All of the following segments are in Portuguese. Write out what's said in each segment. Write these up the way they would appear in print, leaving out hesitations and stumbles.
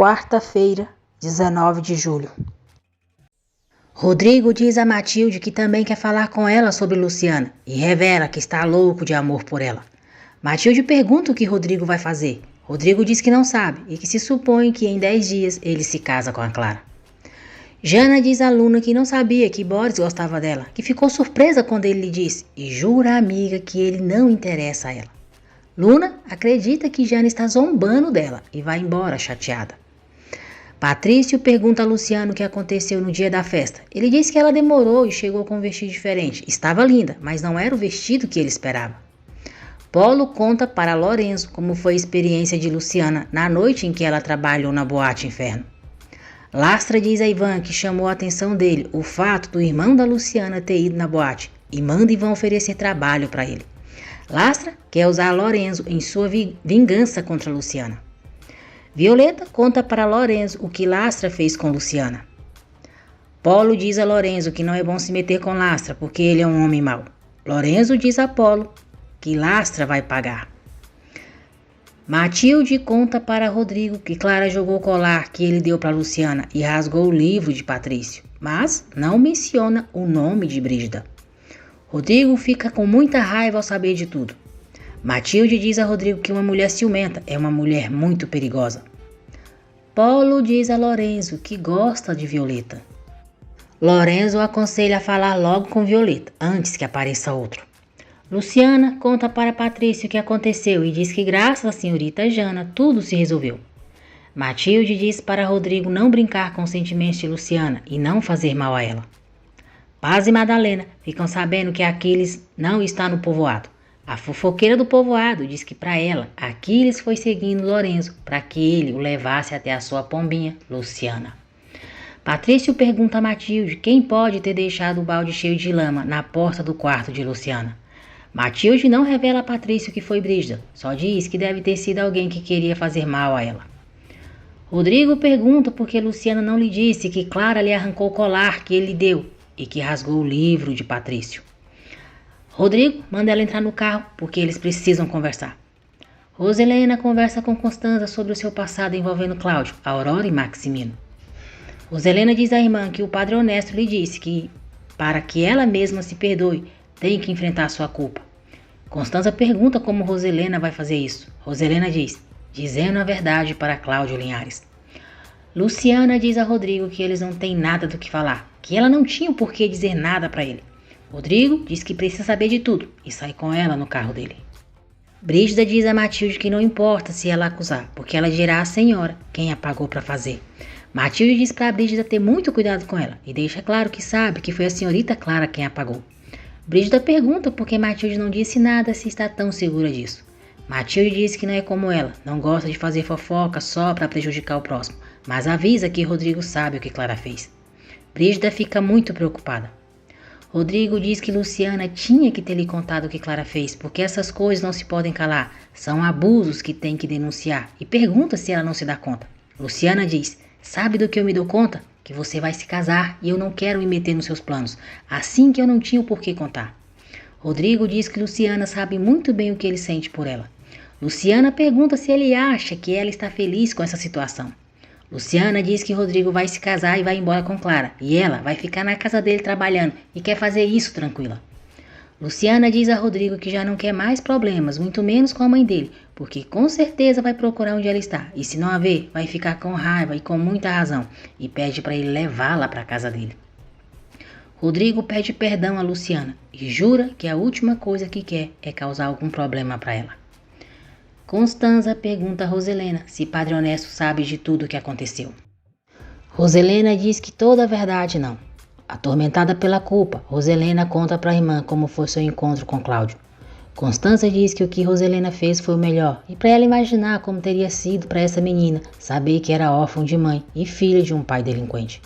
Quarta-feira, 19 de julho. Rodrigo diz a Matilde que também quer falar com ela sobre Luciana e revela que está louco de amor por ela. Matilde pergunta o que Rodrigo vai fazer. Rodrigo diz que não sabe e que se supõe que em 10 dias ele se casa com a Clara. Jana diz à Luna que não sabia que Boris gostava dela, que ficou surpresa quando ele lhe disse e jura à amiga que ele não interessa a ela. Luna acredita que Jana está zombando dela e vai embora chateada. Patrício pergunta a Luciano o que aconteceu no dia da festa. Ele diz que ela demorou e chegou com um vestido diferente. Estava linda, mas não era o vestido que ele esperava. Polo conta para Lorenzo como foi a experiência de Luciana na noite em que ela trabalhou na Boate Inferno. Lastra diz a Ivan que chamou a atenção dele o fato do irmão da Luciana ter ido na boate e manda Ivan oferecer trabalho para ele. Lastra quer usar Lorenzo em sua vingança contra Luciana. Violeta conta para Lorenzo o que Lastra fez com Luciana. Polo diz a Lorenzo que não é bom se meter com Lastra porque ele é um homem mau. Lorenzo diz a Polo que Lastra vai pagar. Matilde conta para Rodrigo que Clara jogou o colar que ele deu para Luciana e rasgou o livro de Patrício, mas não menciona o nome de Brígida. Rodrigo fica com muita raiva ao saber de tudo. Matilde diz a Rodrigo que uma mulher ciumenta é uma mulher muito perigosa. Polo diz a Lorenzo que gosta de Violeta. Lorenzo aconselha a falar logo com Violeta, antes que apareça outro. Luciana conta para Patrício o que aconteceu e diz que graças à senhorita Jana tudo se resolveu. Matilde diz para Rodrigo não brincar com os sentimentos de Luciana e não fazer mal a ela. Paz e Madalena ficam sabendo que Aquiles não está no povoado. A fofoqueira do povoado diz que para ela, Aquiles foi seguindo Lorenzo para que ele o levasse até a sua pombinha, Luciana. Patrício pergunta a Matilde quem pode ter deixado o balde cheio de lama na porta do quarto de Luciana. Matilde não revela a Patrício que foi Brígida, só diz que deve ter sido alguém que queria fazer mal a ela. Rodrigo pergunta por que Luciana não lhe disse que Clara lhe arrancou o colar que ele deu e que rasgou o livro de Patrício. Rodrigo manda ela entrar no carro porque eles precisam conversar. Roselena conversa com Constanza sobre o seu passado envolvendo Cláudio, Aurora e Maximino. Roselena diz à irmã que o padre Honesto lhe disse que, para que ela mesma se perdoe, tem que enfrentar sua culpa. Constanza pergunta como Roselena vai fazer isso. Roselena diz, dizendo a verdade para Cláudio Linhares. Luciana diz a Rodrigo que eles não têm nada do que falar, que ela não tinha o porquê dizer nada para ele. Rodrigo diz que precisa saber de tudo e sai com ela no carro dele. Brígida diz a Matilde que não importa se ela acusar, porque ela dirá à senhora quem a pagou para fazer. Matilde diz para Brígida ter muito cuidado com ela e deixa claro que sabe que foi a senhorita Clara quem a pagou. Brígida pergunta por que Matilde não disse nada se está tão segura disso. Matilde diz que não é como ela, não gosta de fazer fofoca só para prejudicar o próximo, mas avisa que Rodrigo sabe o que Clara fez. Brígida fica muito preocupada. Rodrigo diz que Luciana tinha que ter lhe contado o que Clara fez, porque essas coisas não se podem calar, são abusos que tem que denunciar, e pergunta se ela não se dá conta. Luciana diz, sabe do que eu me dou conta? Que você vai se casar e eu não quero me meter nos seus planos, assim que eu não tinha o porquê contar. Rodrigo diz que Luciana sabe muito bem o que ele sente por ela. Luciana pergunta se ele acha que ela está feliz com essa situação. Luciana diz que Rodrigo vai se casar e vai embora com Clara, e ela vai ficar na casa dele trabalhando e quer fazer isso tranquila. Luciana diz a Rodrigo que já não quer mais problemas, muito menos com a mãe dele, porque com certeza vai procurar onde ela está, e se não a ver, vai ficar com raiva e com muita razão, e pede para ele levá-la para a casa dele. Rodrigo pede perdão a Luciana e jura que a última coisa que quer é causar algum problema para ela. Constanza pergunta a Roselena se Padre Honesto sabe de tudo o que aconteceu. Roselena diz que toda a verdade não. Atormentada pela culpa, Roselena conta para a irmã como foi seu encontro com Cláudio. Constanza diz que o que Roselena fez foi o melhor e para ela imaginar como teria sido para essa menina saber que era órfã de mãe e filha de um pai delinquente.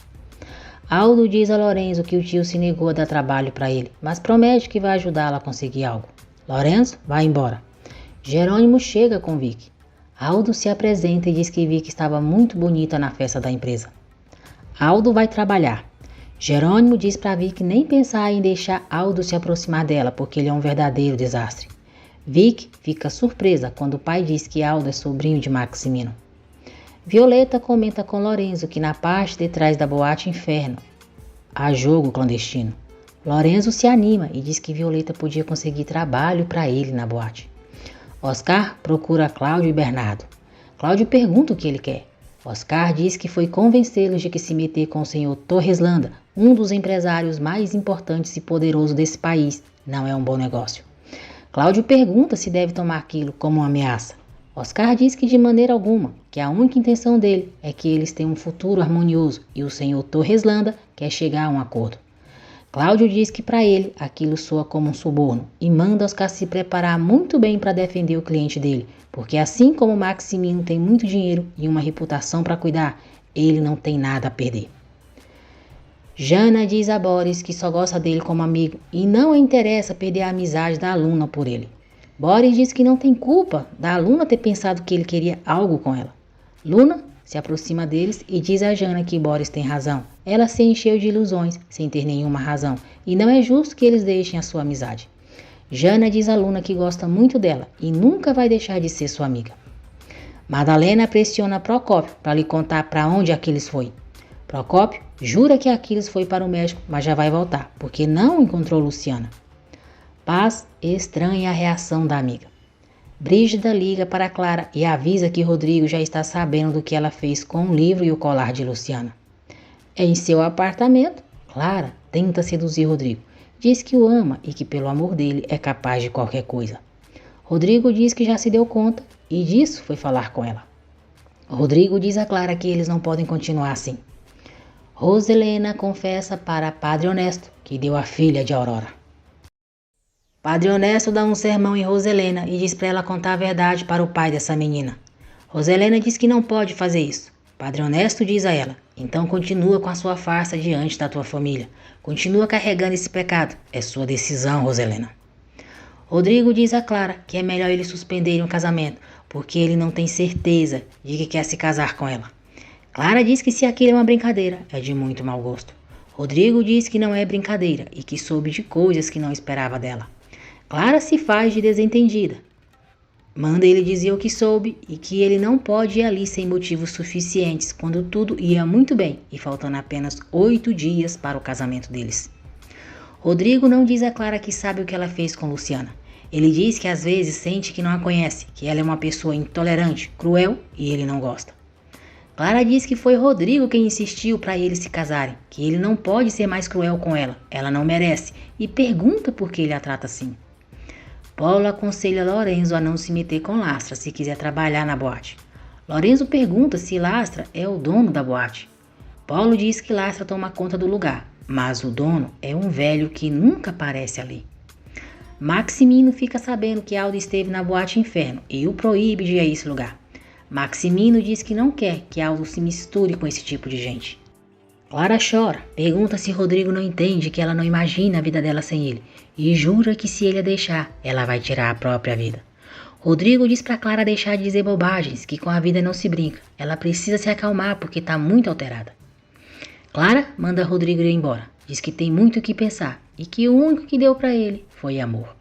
Aldo diz a Lorenzo que o tio se negou a dar trabalho para ele, mas promete que vai ajudá-la a conseguir algo. Lorenzo vai embora. Jerônimo chega com Vicky. Aldo se apresenta e diz que Vicky estava muito bonita na festa da empresa. Aldo vai trabalhar. Jerônimo diz para Vicky nem pensar em deixar Aldo se aproximar dela, porque ele é um verdadeiro desastre. Vicky fica surpresa quando o pai diz que Aldo é sobrinho de Maximino. Violeta comenta com Lorenzo que na parte de trás da boate Inferno há jogo clandestino. Lorenzo se anima e diz que Violeta podia conseguir trabalho para ele na boate. Oscar procura Cláudio e Bernardo. Cláudio pergunta o que ele quer. Oscar diz que foi convencê-los de que se meter com o senhor Torreslanda, um dos empresários mais importantes e poderosos desse país, não é um bom negócio. Cláudio pergunta se deve tomar aquilo como uma ameaça. Oscar diz que de maneira alguma, que a única intenção dele é que eles tenham um futuro harmonioso e o senhor Torreslanda quer chegar a um acordo. Cláudio diz que para ele aquilo soa como um suborno e manda Oscar se preparar muito bem para defender o cliente dele, porque assim como Maximino tem muito dinheiro e uma reputação para cuidar, ele não tem nada a perder. Jana diz a Boris que só gosta dele como amigo e não a interessa perder a amizade da aluna por ele. Boris diz que não tem culpa da aluna ter pensado que ele queria algo com ela. Luna se aproxima deles e diz a Jana que Boris tem razão. Ela se encheu de ilusões sem ter nenhuma razão e não é justo que eles deixem a sua amizade. Jana diz a Luna que gosta muito dela e nunca vai deixar de ser sua amiga. Madalena pressiona Procópio para lhe contar para onde Aquiles foi. Procópio jura que Aquiles foi para o México, mas já vai voltar, porque não encontrou Luciana. Paz estranha a reação da amiga. Brígida liga para Clara e avisa que Rodrigo já está sabendo do que ela fez com o livro e o colar de Luciana. Em seu apartamento, Clara tenta seduzir Rodrigo. Diz que o ama e que pelo amor dele é capaz de qualquer coisa. Rodrigo diz que já se deu conta e disso foi falar com ela. Rodrigo diz a Clara que eles não podem continuar assim. Roselena confessa para Padre Honesto que deu a filha de Aurora. Padre Honesto dá um sermão em Roselena e diz para ela contar a verdade para o pai dessa menina. Roselena diz que não pode fazer isso. Padre Honesto diz a ela, então continua com a sua farsa diante da tua família. Continua carregando esse pecado. É sua decisão, Roselena. Rodrigo diz a Clara que é melhor eles suspenderem o casamento, porque ele não tem certeza de que quer se casar com ela. Clara diz que se aquilo é uma brincadeira, é de muito mau gosto. Rodrigo diz que não é brincadeira e que soube de coisas que não esperava dela. Clara se faz de desentendida. Manda ele dizer o que soube e que ele não pode ir ali sem motivos suficientes quando tudo ia muito bem e faltando apenas 8 dias para o casamento deles. Rodrigo não diz a Clara que sabe o que ela fez com Luciana. Ele diz que às vezes sente que não a conhece, que ela é uma pessoa intolerante, cruel e ele não gosta. Clara diz que foi Rodrigo quem insistiu para eles se casarem, que ele não pode ser mais cruel com ela não merece e pergunta por que ele a trata assim. Paulo aconselha Lorenzo a não se meter com Lastra se quiser trabalhar na boate. Lorenzo pergunta se Lastra é o dono da boate. Paulo diz que Lastra toma conta do lugar, mas o dono é um velho que nunca aparece ali. Maximino fica sabendo que Aldo esteve na boate Inferno e o proíbe de ir a esse lugar. Maximino diz que não quer que Aldo se misture com esse tipo de gente. Clara chora, pergunta se Rodrigo não entende que ela não imagina a vida dela sem ele e jura que se ele a deixar, ela vai tirar a própria vida. Rodrigo diz para Clara deixar de dizer bobagens, que com a vida não se brinca. Ela precisa se acalmar porque está muito alterada. Clara manda Rodrigo ir embora. Diz que tem muito o que pensar e que o único que deu para ele foi amor.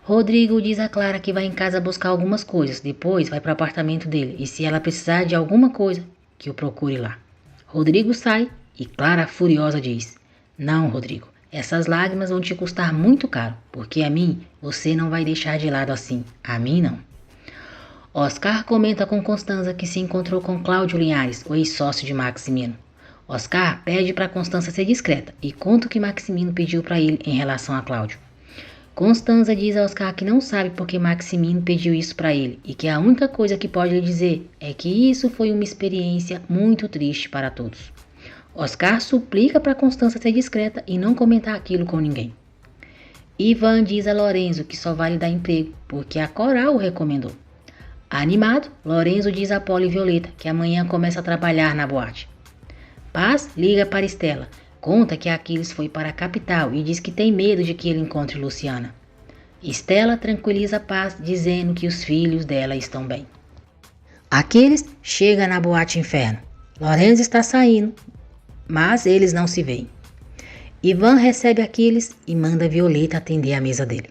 Rodrigo diz a Clara que vai em casa buscar algumas coisas, depois vai para o apartamento dele e se ela precisar de alguma coisa, que o procure lá. Rodrigo sai e Clara, furiosa, diz: Não, Rodrigo, essas lágrimas vão te custar muito caro, porque a mim você não vai deixar de lado assim. A mim não. Oscar comenta com Constanza que se encontrou com Cláudio Linhares, o ex-sócio de Maximino. Oscar pede para Constanza ser discreta e conta o que Maximino pediu para ele em relação a Cláudio. Constanza diz a Oscar que não sabe por que Maximino pediu isso para ele e que a única coisa que pode lhe dizer é que isso foi uma experiência muito triste para todos. Oscar suplica para Constanza ser discreta e não comentar aquilo com ninguém. Ivan diz a Lorenzo que só vai lhe dar emprego porque a Coral o recomendou. Animado, Lorenzo diz a Paulo e Violeta que amanhã começa a trabalhar na boate. Paz liga para Estela. Conta que Aquiles foi para a capital e diz que tem medo de que ele encontre Luciana. Estela tranquiliza Paz dizendo que os filhos dela estão bem. Aquiles chega na boate Inferno. Lorenzo está saindo, mas eles não se veem. Ivan recebe Aquiles e manda Violeta atender a mesa dele.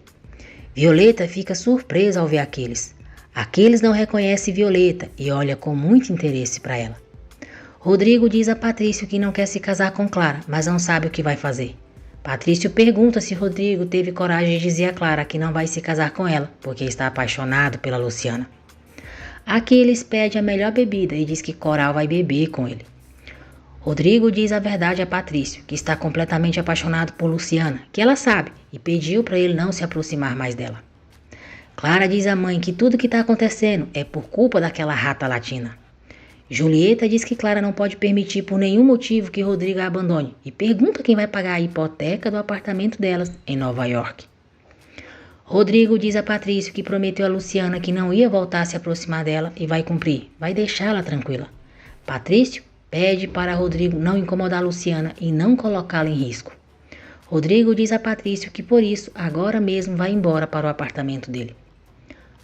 Violeta fica surpresa ao ver Aquiles. Aquiles não reconhece Violeta e olha com muito interesse para ela. Rodrigo diz a Patrício que não quer se casar com Clara, mas não sabe o que vai fazer. Patrício pergunta se Rodrigo teve coragem de dizer a Clara que não vai se casar com ela, porque está apaixonado pela Luciana. Aquiles pede a melhor bebida e diz que Coral vai beber com ele. Rodrigo diz a verdade a Patrício, que está completamente apaixonado por Luciana, que ela sabe, e pediu para ele não se aproximar mais dela. Clara diz à mãe que tudo que está acontecendo é por culpa daquela rata latina. Julieta diz que Clara não pode permitir por nenhum motivo que Rodrigo a abandone e pergunta quem vai pagar a hipoteca do apartamento delas em Nova York. Rodrigo diz a Patrício que prometeu a Luciana que não ia voltar a se aproximar dela e vai cumprir, vai deixá-la tranquila. Patrício pede para Rodrigo não incomodar a Luciana e não colocá-la em risco. Rodrigo diz a Patrício que por isso agora mesmo vai embora para o apartamento dele.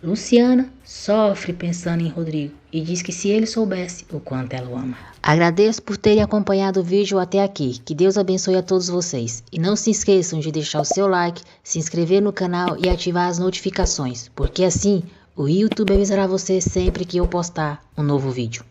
Luciana sofre pensando em Rodrigo e diz que se ele soubesse o quanto ela o ama. Agradeço por terem acompanhado o vídeo até aqui. Que Deus abençoe a todos vocês. E não se esqueçam de deixar o seu like, se inscrever no canal e ativar as notificações, porque assim o YouTube avisará você sempre que eu postar um novo vídeo.